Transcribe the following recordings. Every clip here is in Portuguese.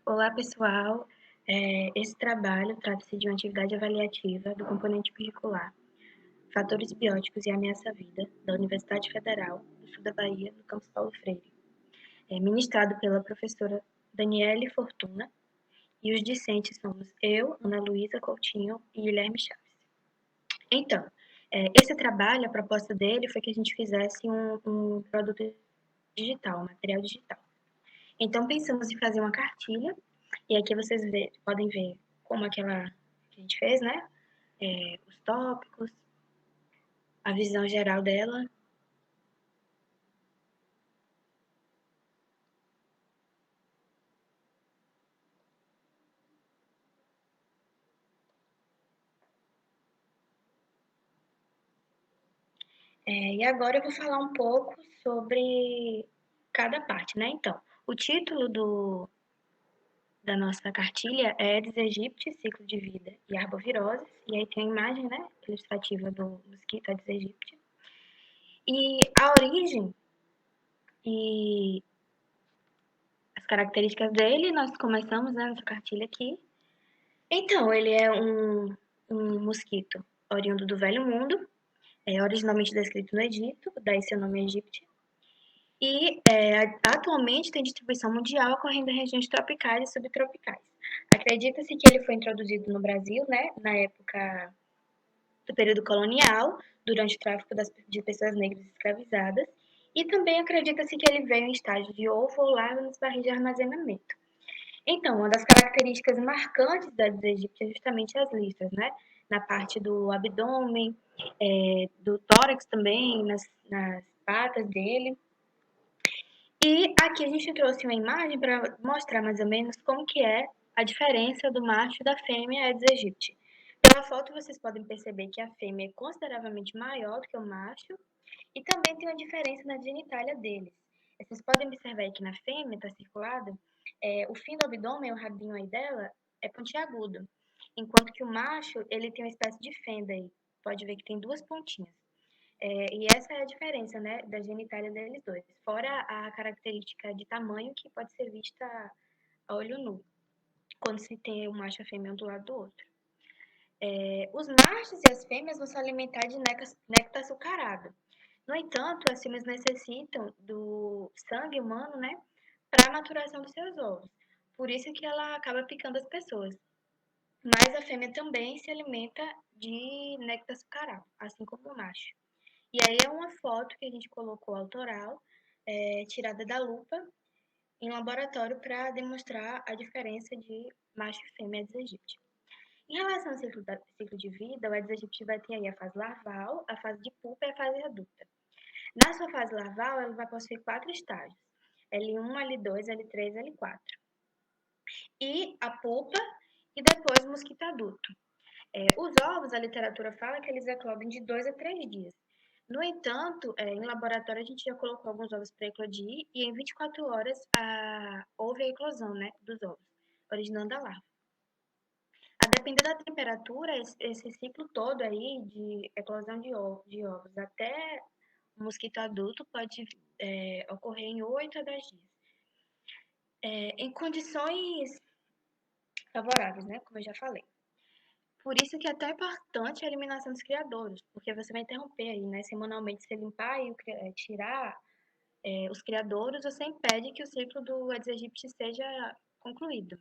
Olá, pessoal. Esse trabalho trata-se de uma atividade avaliativa do componente curricular Fatores Bióticos e Ameaça à Vida, da Universidade Federal do Sul da Bahia, no campus Paulo Freire. Ministrado pela professora Daniele Fortuna, e os discentes somos eu, Ana Luísa Coutinho e Guilherme Chaves. Então, esse trabalho, a proposta dele foi que a gente fizesse um produto digital, um material digital. Então, pensamos em fazer uma cartilha, e aqui vocês podem ver como aquela que a gente fez, né? Os tópicos, a visão geral dela. E agora eu vou falar um pouco sobre cada parte, né? Então, o título da nossa cartilha é Aedes aegypti, ciclo de vida e arboviroses, e aí tem a imagem, né, ilustrativa do mosquito Aedes aegypti. E a origem e as características dele, nós começamos, né, nessa cartilha aqui. Então, ele é um mosquito oriundo do Velho Mundo, originalmente descrito no Egito, daí seu nome é egípcio, e atualmente tem distribuição mundial, ocorrendo em regiões tropicais e subtropicais. Acredita-se que ele foi introduzido no Brasil, né, na época do período colonial, durante o tráfico de pessoas negras escravizadas, e também acredita-se que ele veio em estágio de ovo ou larva nos barris de armazenamento. Então, uma das características marcantes da Aedes aegypti é justamente as listras, né? Na parte do abdômen, do tórax também, nas patas dele. E aqui a gente trouxe uma imagem para mostrar mais ou menos como que é a diferença do macho e da fêmea Aedes aegypti. Pela foto vocês podem perceber que a fêmea é consideravelmente maior do que o macho e também tem uma diferença na genitália deles. Vocês podem observar que na fêmea está circulado, o fim do abdômen, o rabinho aí dela, é pontiagudo, enquanto que o macho ele tem uma espécie de fenda aí. Pode ver que tem duas pontinhas. E essa é a diferença, né, da genitália deles dois. Fora a característica de tamanho que pode ser vista a olho nu, quando se tem o macho e a fêmea um do lado do outro. Os machos e as fêmeas vão se alimentar de néctar açucarado. No entanto, as fêmeas necessitam do sangue humano, né, para a maturação dos seus ovos. Por isso que ela acaba picando as pessoas. Mas a fêmea também se alimenta de néctar açucarado, assim como o macho. E aí é uma foto que a gente colocou autoral, tirada da lupa, em laboratório para demonstrar a diferença de macho e fêmea Aedes aegypti. Em relação ao ciclo de vida, o Aedes aegypti vai ter aí a fase larval, a fase de pupa e a fase adulta. Na sua fase larval, ela vai possuir 4 estágios: L1, L2, L3, L4. E a pupa e depois o mosquito adulto. Os ovos, a literatura fala que eles eclodem de 2 a 3 dias. No entanto, em laboratório a gente já colocou alguns ovos para eclodir e em 24 horas houve a eclosão, né, dos ovos, originando a larva. A depender da temperatura, esse ciclo todo aí de eclosão de ovos até o mosquito adulto pode ocorrer em 8 a 10 dias. Em condições favoráveis, né, como eu já falei. Por isso que é tão importante a eliminação dos criadouros, porque você vai interromper aí, né, semanalmente, se limpar e tirar os criadouros, você impede que o ciclo do Aedes aegypti seja concluído.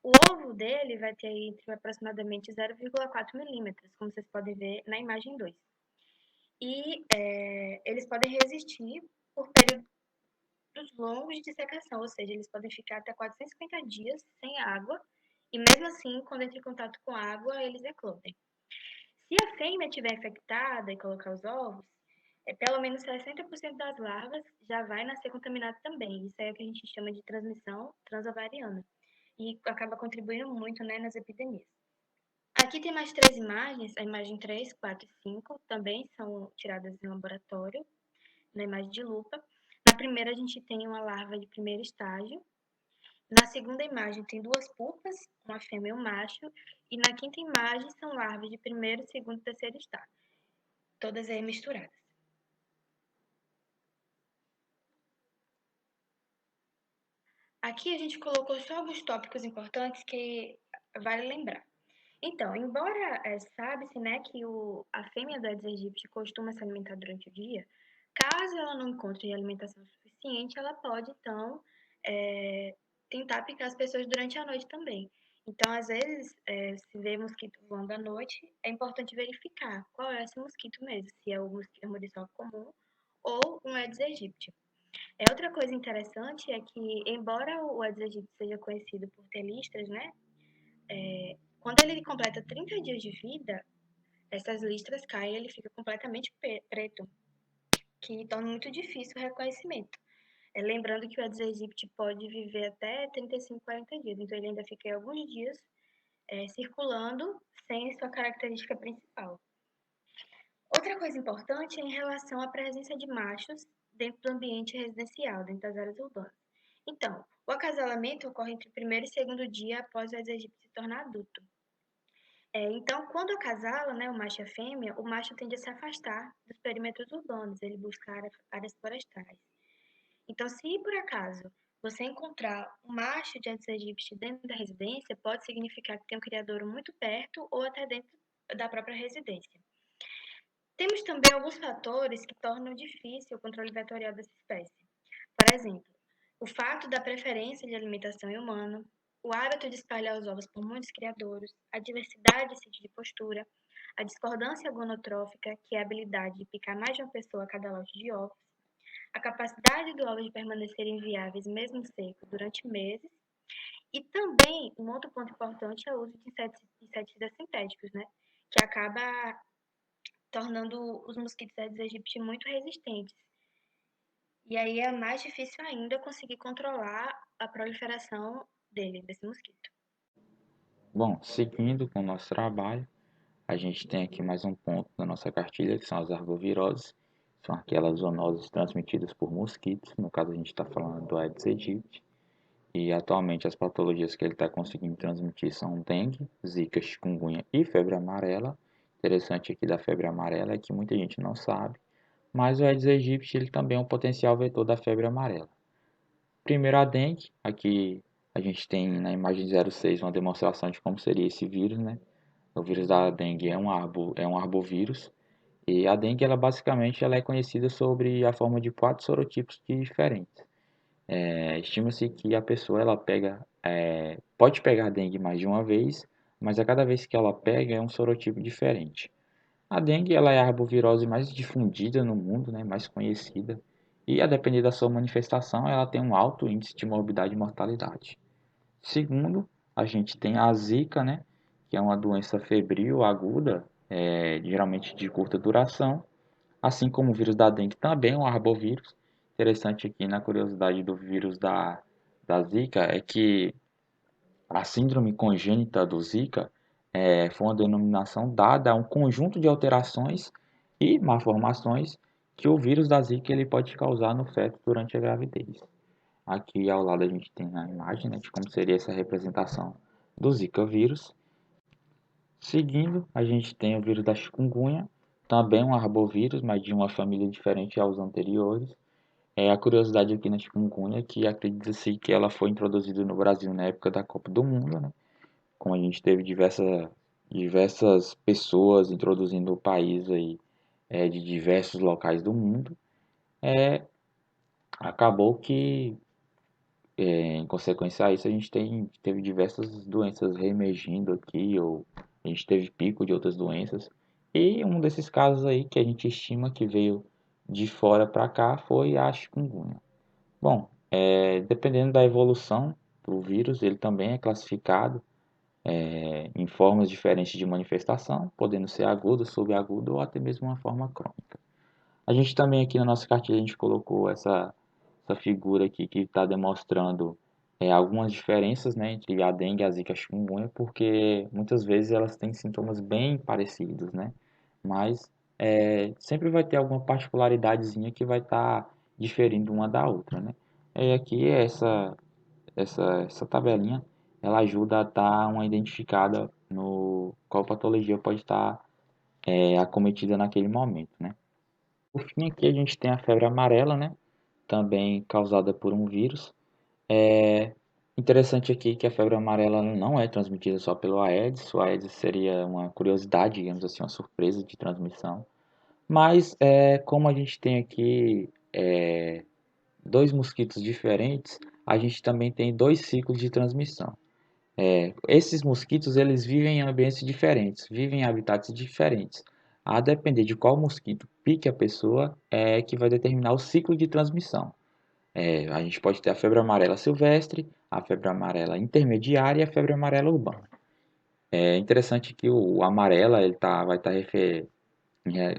O ovo dele vai ter entre aproximadamente 0,4 milímetros, como vocês podem ver na imagem 2. E eles podem resistir por períodos longos de secação, ou seja, eles podem ficar até 450 dias sem água, e mesmo assim, quando entra em contato com a água, eles eclodem. Se a fêmea estiver infectada e colocar os ovos, pelo menos 60% das larvas já vai nascer contaminado também. Isso é o que a gente chama de transmissão transovariana. E acaba contribuindo muito, né, nas epidemias. Aqui tem mais 3 imagens, a imagem 3, 4 e 5 também são tiradas em laboratório, na imagem de lupa. Na primeira a gente tem uma larva de primeiro estágio. Na segunda imagem tem 2 pupas, uma fêmea e um macho. E na quinta imagem são larvas de primeiro, segundo e terceiro estágio. Todas aí misturadas. Aqui a gente colocou só alguns tópicos importantes que vale lembrar. Então, embora sabe-se, né, que a fêmea do Aedes aegypti costuma se alimentar durante o dia, caso ela não encontre alimentação suficiente, ela pode, então, eh, tentar picar as pessoas durante a noite também. Então, às vezes, se vê mosquito voando à noite, é importante verificar qual é esse mosquito mesmo, se é o mosquito muriçoca comum ou um Aedes aegypti. Outra coisa interessante é que, embora o Aedes aegypti seja conhecido por ter listras, né, quando ele completa 30 dias de vida, essas listras caem e ele fica completamente preto, que torna muito difícil o reconhecimento. Lembrando que o Aedes aegypti pode viver até 35, 40 dias, então ele ainda fica alguns dias circulando sem sua característica principal. Outra coisa importante é em relação à presença de machos dentro do ambiente residencial, dentro das áreas urbanas. Então, o acasalamento ocorre entre o primeiro e segundo dia após o Aedes aegypti se tornar adulto. Então, quando acasala, né, o macho e a fêmea, o macho tende a se afastar dos perímetros urbanos, ele busca áreas florestais. Então, se por acaso você encontrar um macho de Aedes aegypti dentro da residência, pode significar que tem um criadouro muito perto ou até dentro da própria residência. Temos também alguns fatores que tornam difícil o controle vetorial dessa espécie. Por exemplo, o fato da preferência de alimentação humana, o hábito de espalhar os ovos por muitos criadouros, a diversidade de sítio de postura, a discordância gonotrófica, que é a habilidade de picar mais de uma pessoa a cada lote de ovos, a capacidade do ovo de permanecerem viáveis mesmo secos durante meses, e também um outro ponto importante é o uso de inseticidas sintéticos, né? Que acaba tornando os mosquitos Aedes aegypti muito resistentes. E aí é mais difícil ainda conseguir controlar a proliferação desse mosquito. Bom, seguindo com o nosso trabalho, a gente tem aqui mais um ponto da nossa cartilha, que são as arboviroses. São aquelas zoonoses transmitidas por mosquitos. No caso, a gente está falando do Aedes aegypti. E atualmente as patologias que ele está conseguindo transmitir são dengue, zika, chikungunya e febre amarela. Interessante aqui da febre amarela é que muita gente não sabe, mas o Aedes aegypti ele também é um potencial vetor da febre amarela. Primeiro a dengue, aqui a gente tem na imagem 06 uma demonstração de como seria esse vírus, né? O vírus da dengue é um arbovírus e a dengue ela basicamente ela é conhecida sobre a forma de 4 sorotipos diferentes. Estima-se que a pessoa ela pode pegar dengue mais de uma vez, mas a cada vez que ela pega é um sorotipo diferente. A dengue ela é a arbovirose mais difundida no mundo, né, mais conhecida, e a depender da sua manifestação, ela tem um alto índice de morbidade e mortalidade. Segundo, a gente tem a zika, né, que é uma doença febril aguda, geralmente de curta duração, assim como o vírus da dengue também é um arbovírus. Interessante aqui na curiosidade do vírus da zika é que a síndrome congênita do Zika foi uma denominação dada a um conjunto de alterações e malformações que o vírus da Zika ele pode causar no feto durante a gravidez. Aqui ao lado a gente tem a imagem, né, de como seria essa representação do Zika vírus. Seguindo, a gente tem o vírus da chikungunya, também um arbovírus, mas de uma família diferente aos anteriores. A curiosidade aqui na chikungunya é que acredita-se que ela foi introduzida no Brasil na época da Copa do Mundo, né? Como a gente teve diversas pessoas introduzindo o país aí, de diversos locais do mundo, acabou que, em consequência a isso, teve diversas doenças reemergindo aqui, ou a gente teve pico de outras doenças. E um desses casos aí que a gente estima que veio de fora para cá foi a chikungunya. Bom, dependendo da evolução do vírus, ele também é classificado em formas diferentes de manifestação, podendo ser agudo, subagudo ou até mesmo uma forma crônica. A gente também aqui na nossa cartilha a gente colocou essa figura aqui que está demonstrando algumas diferenças, né, entre a dengue, a zika e a chikungunya, porque muitas vezes elas têm sintomas bem parecidos, né, mas sempre vai ter alguma particularidadezinha que vai estar diferindo uma da outra, né. E aqui essa tabelinha ela ajuda a dar uma identificada no qual patologia pode estar acometida naquele momento, né? Por fim, aqui a gente tem a febre amarela, né? Também causada por um vírus. É interessante aqui que a febre amarela não é transmitida só pelo Aedes. O Aedes seria uma curiosidade, digamos assim, uma surpresa de transmissão. Mas como a gente tem aqui dois mosquitos diferentes, a gente também tem dois ciclos de transmissão. Esses mosquitos eles vivem em ambientes diferentes, vivem em habitats diferentes. A depender de qual mosquito pique a pessoa é que vai determinar o ciclo de transmissão. A gente pode ter a febre amarela silvestre, a febre amarela intermediária e a febre amarela urbana. É interessante que o amarela ele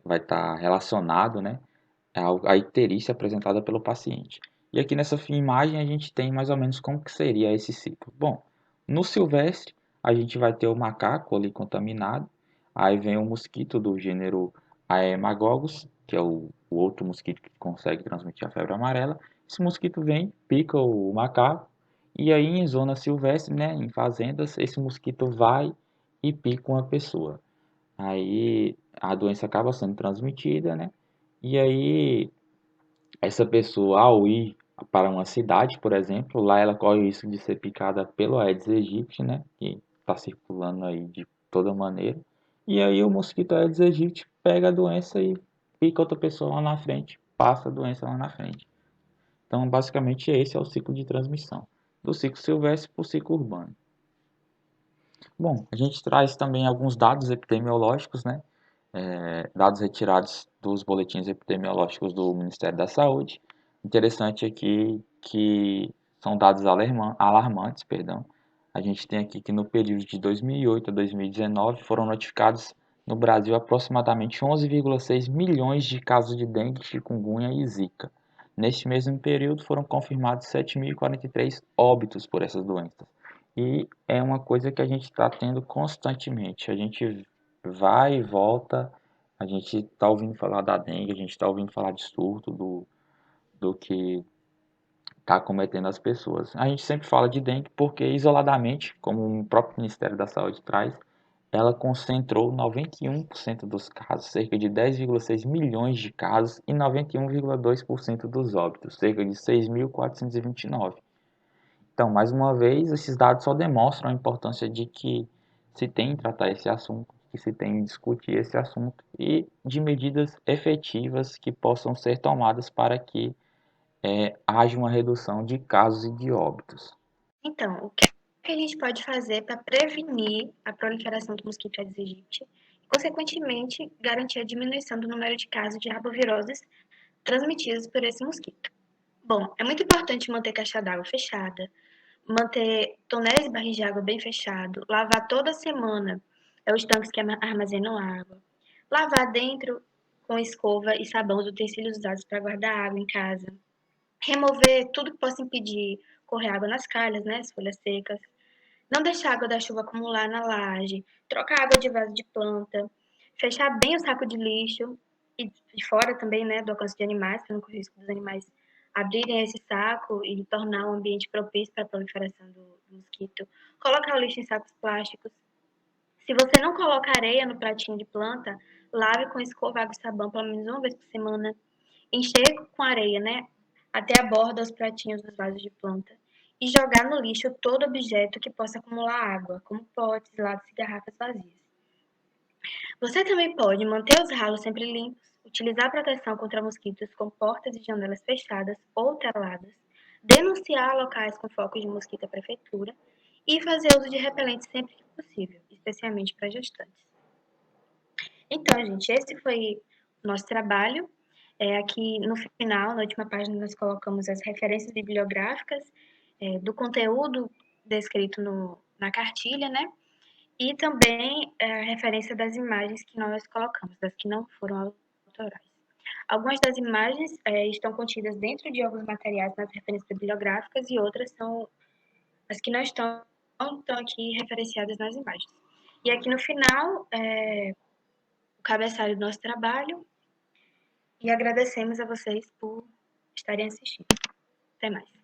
vai estar relacionado, né, à icterícia apresentada pelo paciente. E aqui nessa imagem a gente tem mais ou menos como que seria esse ciclo. Bom, no silvestre a gente vai ter o macaco ali contaminado, aí vem o mosquito do gênero Aemagogos, que é o outro mosquito que consegue transmitir a febre amarela. Esse mosquito vem, pica o macaco, e aí em zona silvestre, né, em fazendas, esse mosquito vai e pica uma pessoa. Aí a doença acaba sendo transmitida, né? E aí essa pessoa, ao ir para uma cidade, por exemplo, lá ela corre o risco de ser picada pelo Aedes aegypti, né? Que está circulando aí de toda maneira. E aí o mosquito Aedes aegypti pega a doença e pica outra pessoa lá na frente, passa a doença lá na frente. Então, basicamente, esse é o ciclo de transmissão, do ciclo silvestre para o ciclo urbano. Bom, a gente traz também alguns dados epidemiológicos, né? Dados retirados dos boletins epidemiológicos do Ministério da Saúde. Interessante aqui que são dados alarmantes, perdão. A gente tem aqui que no período de 2008 a 2019 foram notificados no Brasil aproximadamente 11,6 milhões de casos de dengue, chikungunya e zika. Neste mesmo período foram confirmados 7.043 óbitos por essas doenças. E é uma coisa que a gente está tendo constantemente. A gente vai e volta, a gente está ouvindo falar da dengue, a gente está ouvindo falar de surto, do que está cometendo as pessoas. A gente sempre fala de dengue porque, isoladamente, como o próprio Ministério da Saúde traz, ela concentrou 91% dos casos, cerca de 10,6 milhões de casos e 91,2% dos óbitos, cerca de 6.429. Então, mais uma vez, esses dados só demonstram a importância de que se tem em tratar esse assunto, que se tem em discutir esse assunto e de medidas efetivas que possam ser tomadas para que haja uma redução de casos e de óbitos. Então, o que a gente pode fazer para prevenir a proliferação do mosquito Aedes aegypti e, consequentemente, garantir a diminuição do número de casos de arboviroses transmitidos por esse mosquito? Bom, é muito importante manter caixa d'água fechada, manter tonéis e barris de água bem fechados, lavar toda semana os tanques que armazenam água, lavar dentro com escova e sabão os utensílios usados para guardar água em casa, remover tudo que possa impedir correr água nas calhas, né, as folhas secas, não deixar a água da chuva acumular na laje, trocar água de vaso de planta, fechar bem o saco de lixo e fora também, né, do alcance de animais, para não correr risco dos animais abrirem esse saco e tornar um ambiente propício para a proliferação do mosquito. Colocar o lixo em sacos plásticos. Se você não coloca areia no pratinho de planta, lave com escova, água e sabão pelo menos uma vez por semana. Encher com areia, né, até a borda os pratinhos dos vasos de planta. E jogar no lixo todo objeto que possa acumular água, como potes, latas e garrafas vazias. Você também pode manter os ralos sempre limpos, utilizar proteção contra mosquitos com portas e janelas fechadas ou treladas, denunciar locais com focos de mosquito à prefeitura e fazer uso de repelente sempre que possível, especialmente para gestantes. Então, gente, esse foi o nosso trabalho. Aqui no final, na última página, nós colocamos as referências bibliográficas do conteúdo descrito na cartilha, né? E também a referência das imagens que nós colocamos, das que não foram autorais. Algumas das imagens estão contidas dentro de alguns materiais nas referências bibliográficas e outras são as que não estão aqui referenciadas nas imagens. E aqui no final, o cabeçalho do nosso trabalho e agradecemos a vocês por estarem assistindo. Até mais.